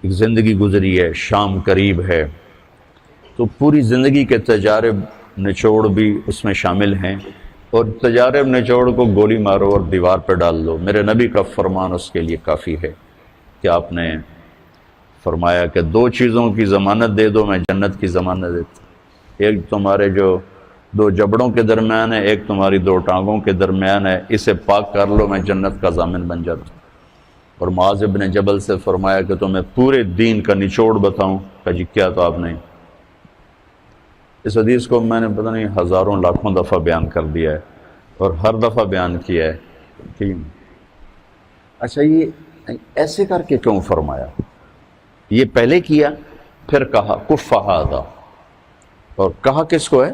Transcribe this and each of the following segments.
ایک زندگی گزری ہے، شام قریب ہے، تو پوری زندگی کے تجارب نچوڑ بھی اس میں شامل ہیں، اور تجارب نچوڑ کو گولی مارو اور دیوار پہ ڈال دو۔ میرے نبی کا فرمان اس کے لیے کافی ہے کہ آپ نے فرمایا کہ 2 چیزوں کی ضمانت دے دو، میں جنت کی ضمانت دیتا ہوں۔ ایک تمہارے جو 2 جبڑوں کے درمیان ہے، ایک تمہاری 2 ٹانگوں کے درمیان ہے، اسے پاک کر لو، میں جنت کا ضامن بن جاتا ہوں۔ اور معاذ بن جبل سے فرمایا کہ تمہیں پورے دین کا نچوڑ بتاؤں، کہ جی کیا؟ تو آپ نے اس حدیث کو میں نے پتہ نہیں ہزاروں لاکھوں دفعہ بیان کر دیا ہے، اور ہر دفعہ بیان کیا ہے کہ اچھا یہ ایسے کر کے کیوں فرمایا؟ یہ پہلے کیا، پھر کہا کف ھذا، اور کہا کس کو ہے؟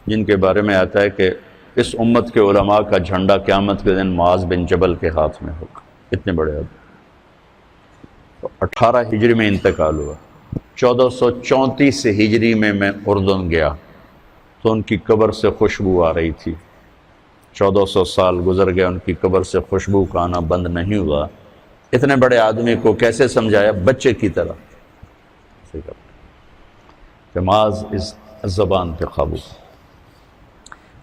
جن کے بارے میں آتا ہے کہ اس امت کے علماء کا جھنڈا قیامت کے دن معاذ بن جبل کے ہاتھ میں ہوگا۔ اتنے بڑے آدمی۔ 18 ہجری میں انتقال ہوا، 1434 ہجری میں اردن گیا تو ان کی قبر سے خوشبو آ رہی تھی۔ 1400 سال گزر گیا، ان کی قبر سے خوشبو کا آنا بند نہیں ہوا۔ اتنے بڑے آدمی کو کیسے سمجھایا؟ بچے کی طرح کہ معاذ اس زبان پہ قابو۔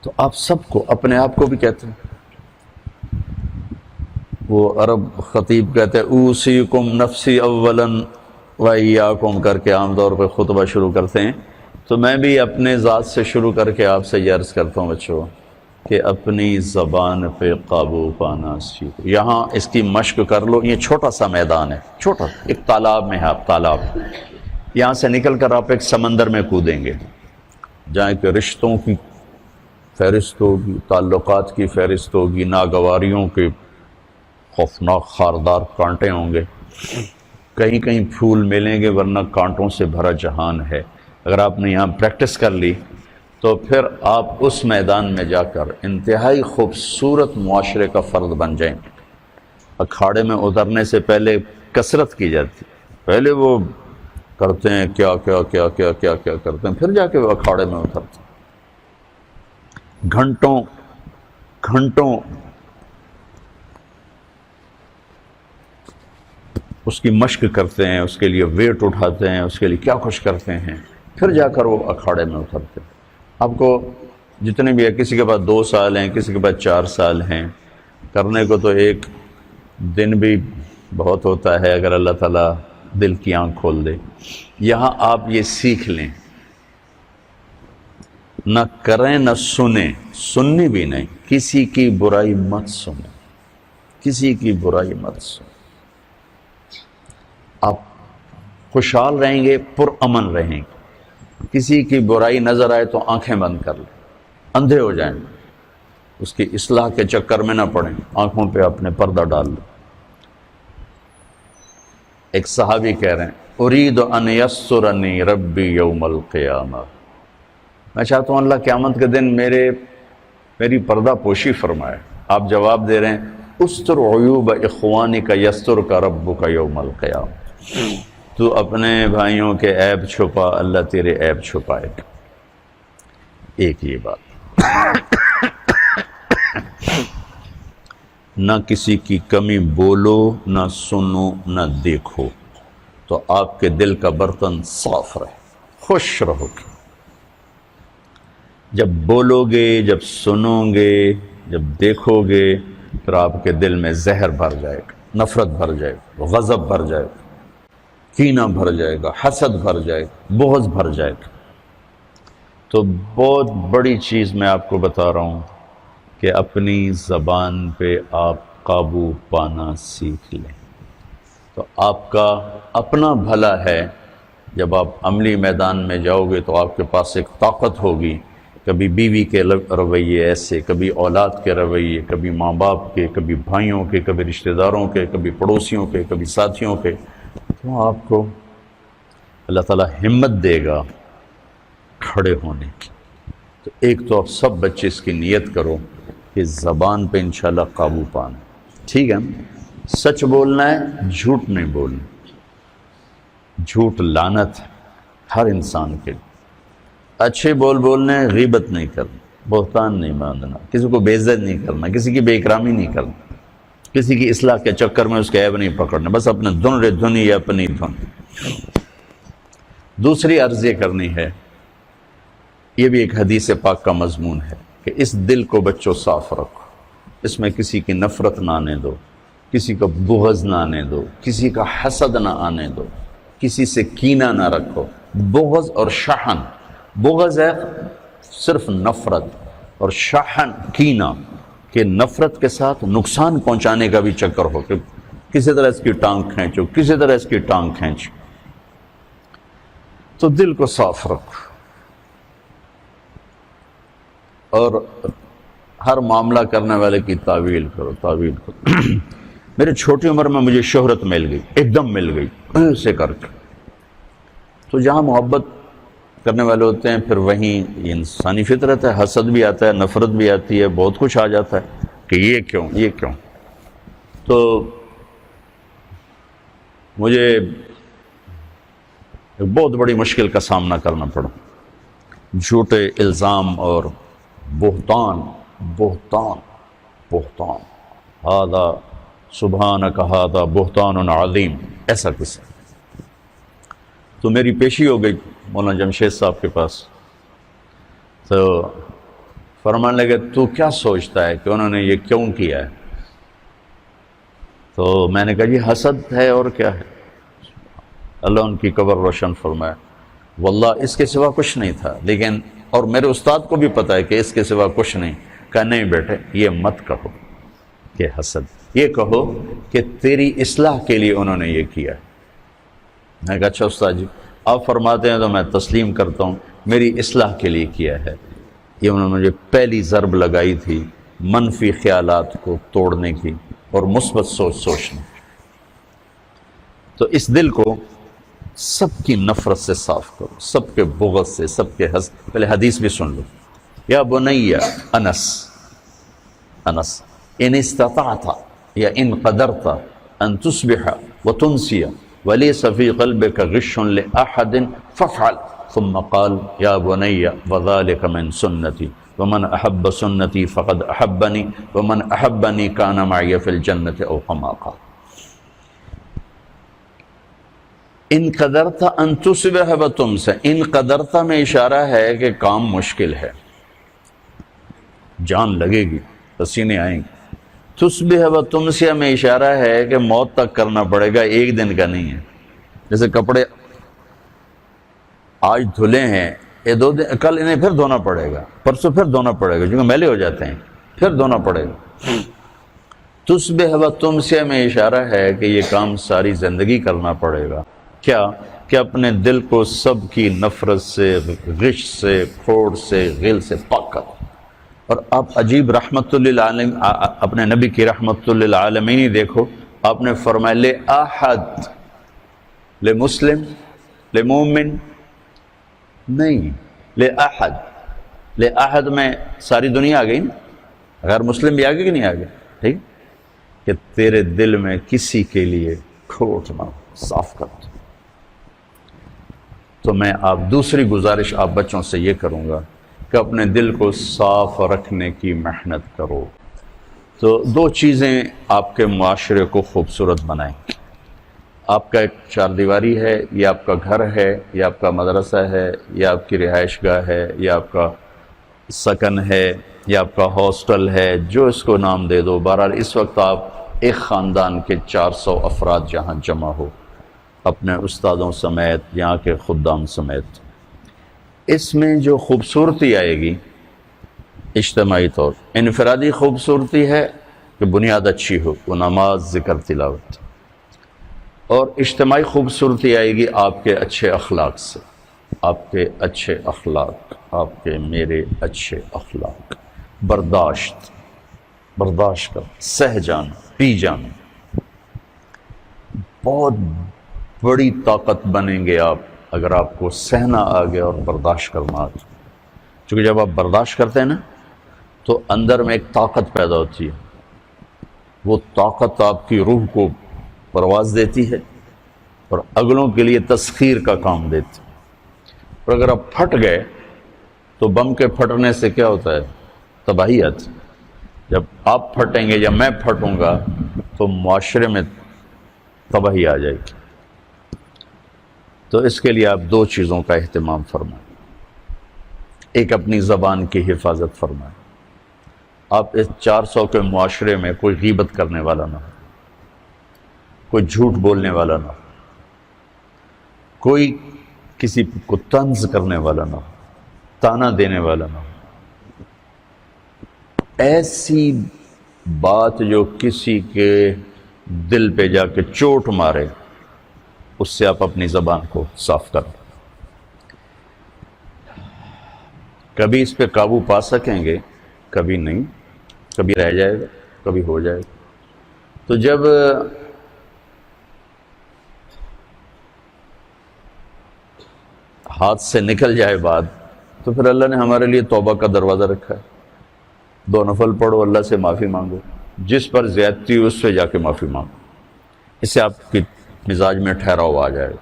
تو آپ سب کو، اپنے آپ کو بھی کہتے ہیں، وہ عرب خطیب کہتے ہیں اوصیکم نفسی اولا و ایاکم کر کے عام طور پہ خطبہ شروع کرتے ہیں، تو میں بھی اپنے ذات سے شروع کر کے آپ سے یہ عرض کرتا ہوں بچوں کہ اپنی زبان پہ قابو پانا سیکھو۔ یہاں اس کی مشق کر لو۔ یہ چھوٹا سا میدان ہے، چھوٹا، ایک تالاب میں ہے، آپ تالاب، یہاں سے نکل کر آپ ایک سمندر میں کودیں گے جہاں کہ رشتوں کی فہرست ہوگی، تعلقات کی فہرست ہوگی، ناگواریوں کے خوفناک خاردار کانٹے ہوں گے، کہیں کہیں پھول ملیں گے ورنہ کانٹوں سے بھرا جہان ہے۔ اگر آپ نے یہاں پریکٹس کر لی تو پھر آپ اس میدان میں جا کر انتہائی خوبصورت معاشرے کا فرد بن جائیں گے۔ اکھاڑے میں اترنے سے پہلے کثرت کی جاتی، پہلے وہ کرتے ہیں کیا کیا کیا کیا کیا کیا کرتے ہیں، پھر جا کے وہ اکھاڑے میں اترتے ہیں۔ گھنٹوں گھنٹوں اس کی مشق کرتے ہیں، اس کے لیے ویٹ اٹھاتے ہیں، اس کے لیے کیا کچھ کرتے ہیں، پھر جا کر وہ اکھاڑے میں اترتے ہیں۔ آپ کو جتنے بھی ہے، کسی کے پاس 2 سال ہیں، کسی کے پاس 4 سال ہیں، کرنے کو تو ایک دن بھی بہت ہوتا ہے اگر اللہ تعالیٰ دل کی آنکھ کھول دے۔ یہاں آپ یہ سیکھ لیں، نہ کریں نہ سنیں، سننی بھی نہیں، کسی کی برائی مت سنیں، کسی کی برائی مت سنیں۔ آپ خوشحال رہیں گے، پرامن رہیں گے۔ کسی کی برائی نظر آئے تو آنکھیں بند کر لیں، اندھے ہو جائیں، اس کی اصلاح کے چکر میں نہ پڑیں، آنکھوں پہ اپنے پردہ ڈال لیں۔ ایک صحابی کہہ رہے ہیں ارید ان یسرنی ربی یوم القیامہ، میں چاہتا ہوں اللہ قیامت کے دن میری پردہ پوشی فرمائے۔ آپ جواب دے رہے ہیں استر عیوب اخوانک یسترک ربک یوم القیامہ، تو اپنے بھائیوں کے عیب چھپا، اللہ تیرے عیب چھپائے گا۔ ایک یہ بات، نہ کسی کی کمی بولو، نہ سنو، نہ دیکھو، تو آپ کے دل کا برتن صاف رہے، خوش رہو گے۔ جب بولو گے، جب سنو گے، جب دیکھو گے، پھر آپ کے دل میں زہر بھر جائے گا، نفرت بھر جائے گا، غضب بھر جائے گا، کینہ بھر جائے گا، حسد بھر جائے گا، بغض بھر جائے گا۔ تو بہت بڑی چیز میں آپ کو بتا رہا ہوں کہ اپنی زبان پہ آپ قابو پانا سیکھ لیں، تو آپ کا اپنا بھلا ہے۔ جب آپ عملی میدان میں جاؤ گے تو آپ کے پاس ایک طاقت ہوگی، کبھی بیوی کے رویے ایسے، کبھی اولاد کے رویے، کبھی ماں باپ کے، کبھی بھائیوں کے، کبھی رشتہ داروں کے، کبھی پڑوسیوں کے، کبھی ساتھیوں کے، تو آپ کو اللہ تعالیٰ ہمت دے گا کھڑے ہونے کی۔ تو ایک تو آپ سب بچے اس کی نیت کرو کہ زبان پہ انشاءاللہ قابو پانا، ٹھیک ہے؟ سچ بولنا ہے، جھوٹ نہیں بولنا۔ جھوٹ لعنت ہے ہر انسان کے لیے۔ اچھے بولنے، غیبت نہیں کرنا، بہتان نہیں باندھنا، کسی کو بے عزت نہیں کرنا، کسی کی بے اکرامی نہیں کرنا، کسی کی اصلاح کے چکر میں اس کے عیب نہیں پکڑنے، بس اپنے دھن رے دھنی یا اپنی دھن۔ دوسری عرض یہ کرنی ہے، یہ بھی ایک حدیث پاک کا مضمون ہے کہ اس دل کو بچوں صاف رکھو، اس میں کسی کی نفرت نہ آنے دو، کسی کا بغض نہ آنے دو، کسی کا حسد نہ آنے دو، کسی سے کینہ نہ رکھو۔ بغض اور شحن، بغض ہے صرف نفرت، اور شحن کینہ کہ نفرت کے ساتھ نقصان پہنچانے کا بھی چکر ہو کہ کسی طرح اس کی ٹانگ کھینچو، کسی طرح اس کی ٹانگ کھینچو۔ تو دل کو صاف رکھو، اور ہر معاملہ کرنے والے کی تعویل کرو، تعویل کرو۔ میرے چھوٹی عمر میں مجھے شہرت مل گئی، ایک دم مل گئی ایسے کر کے۔ تو جہاں محبت کرنے والے ہوتے ہیں پھر وہیں یہ انسانی فطرت ہے، حسد بھی آتا ہے، نفرت بھی آتی ہے، بہت کچھ آ جاتا ہے کہ یہ کیوں، یہ کیوں۔ تو مجھے ایک بہت بڑی مشکل کا سامنا کرنا پڑا، جھوٹے الزام اور بہتان، بہتان، بہتان، ہذا سبحانک ھذا بہتان عظیم، ایسا قصہ۔ تو میری پیشی ہو گئی مولانا جمشید صاحب کے پاس، تو فرمانے لگے تو کیا سوچتا ہے کہ انہوں نے یہ کیوں کیا ہے؟ تو میں نے کہا جی حسد ہے اور کیا ہے۔ اللہ ان کی قبر روشن فرمائے، واللہ اس کے سوا کچھ نہیں تھا، لیکن اور میرے استاد کو بھی پتہ ہے کہ اس کے سوا کچھ نہیں۔ کہا نہیں بیٹے یہ مت کہو کہ حسد، یہ کہو کہ تیری اصلاح کے لیے انہوں نے یہ کیا ہے۔ میں کہا اچھا استاد جی آپ فرماتے ہیں تو میں تسلیم کرتا ہوں، میری اصلاح کے لیے کیا ہے۔ یہ انہوں نے مجھے پہلی ضرب لگائی تھی منفی خیالات کو توڑنے کی اور مثبت سوچ سوچنے کی۔ تو اس دل کو سب کی نفرت سے صاف کرو، سب کے بغض سے، سب کے حسد۔ پہلے حدیث بھی سن لو، یا بنی انس ان استطعت یا ان قدرت ان تصبح وتمسی ولیس فی قلبک غش لأحد فافعل، ثم قال یا بنی وذلک من سنتی ومن احب سنتی فقد احبنی ومن احبنی کان معی فی الجنت او کما قال۔ ان قدرت ان تصبح وتمسی، ان قدرت میں اشارہ ہے کہ کام مشکل ہے، جان لگے گی، پسینے آئیں گے۔ تصبح وتمسی میں اشارہ ہے کہ موت تک کرنا پڑے گا، ایک دن کا نہیں ہے۔ جیسے کپڑے آج دھلے ہیں، یہ 2 دن، کل انہیں پھر دھونا پڑے گا، پرسوں پھر دھونا پڑے گا، کیونکہ میلے ہو جاتے ہیں، پھر دھونا پڑے گا۔ تصبح وتمسی میں اشارہ ہے کہ یہ کام ساری زندگی کرنا پڑے گا۔ کیا کہ اپنے دل کو سب کی نفرت سے، غش سے، کھوٹ سے، غل سے پاک کرو۔ اور آپ عجیب رحمت للعالمین، اپنے نبی کی رحمت للعالمین ہی دیکھو، آپ نے فرمایا لے احد، لے مسلم، لے مومن نہیں، لے احد۔ لے احد میں ساری دنیا آ گئی نا، غیر مسلم بھی آگے کہ نہیں آگے، ٹھیک، کہ تیرے دل میں کسی کے لیے کھوٹ نہ ہو، صاف کر دو۔ تو میں آپ دوسری گزارش آپ بچوں سے یہ کروں گا کہ اپنے دل کو صاف رکھنے کی محنت کرو۔ تو 2 چیزیں آپ کے معاشرے کو خوبصورت بنائیں۔ آپ کا ایک 4 دیواری ہے، یہ آپ کا گھر ہے، یہ آپ کا مدرسہ ہے، یہ آپ کی رہائش گاہ ہے، یہ آپ کا سکن ہے، یہ آپ کا ہاسٹل ہے، جو اس کو نام دے دو۔ بہرحال اس وقت آپ ایک خاندان کے 400 افراد جہاں جمع ہو، اپنے استادوں سمیت، یہاں کے خدام سمیت، اس میں جو خوبصورتی آئے گی اجتماعی طور، انفرادی خوبصورتی ہے کہ بنیاد اچھی ہو، وہ نماز، ذکر، تلاوت، اور اجتماعی خوبصورتی آئے گی آپ کے اچھے اخلاق سے، آپ کے اچھے اخلاق، آپ کے میرے اچھے اخلاق، برداشت کر، سہ جانا، پی جانا، بہت بڑی طاقت بنیں گے آپ اگر آپ کو سہنا آ گیا اور برداشت کرنا آ گیا۔ چونکہ جب آپ برداشت کرتے ہیں نا تو اندر میں ایک طاقت پیدا ہوتی ہے، وہ طاقت آپ کی روح کو پرواز دیتی ہے اور اگلوں کے لیے تسخیر کا کام دیتی ہے۔ اور اگر آپ پھٹ گئے تو بم کے پھٹنے سے کیا ہوتا ہے؟ تباہی آتی ہے۔ جب آپ پھٹیں گے یا میں پھٹوں گا تو معاشرے میں تباہی آ جائے گی۔ تو اس کے لیے آپ دو چیزوں کا اہتمام فرمائیں۔ ایک اپنی زبان کی حفاظت فرمائیں۔ آپ اس 400 کے معاشرے میں کوئی غیبت کرنے والا نہ ہو، کوئی جھوٹ بولنے والا نہ ہو، کوئی کسی کو طنز کرنے والا نہ ہو، تانا دینے والا نہ ہو۔ ایسی بات جو کسی کے دل پہ جا کے چوٹ مارے، اس سے آپ اپنی زبان کو صاف کریں۔ کبھی اس پہ قابو پا سکیں گے، کبھی نہیں، کبھی رہ جائے گا، کبھی ہو جائے گا۔ تو جب ہاتھ سے نکل جائے بات، تو پھر اللہ نے ہمارے لیے توبہ کا دروازہ رکھا ہے۔ 2 نفل پڑھو، اللہ سے معافی مانگو، جس پر زیادتی ہو اس سے جا کے معافی مانگو، اس سے آپ کی مزاج میں ٹھہراؤ آ جائے۔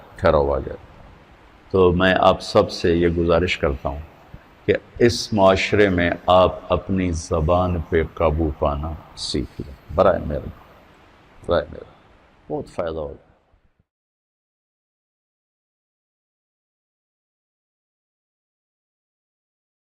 تو میں آپ سب سے یہ گزارش کرتا ہوں کہ اس معاشرے میں آپ اپنی زبان پہ قابو پانا سیکھ لیں، برائے میرے بہت فائدہ ہوگا۔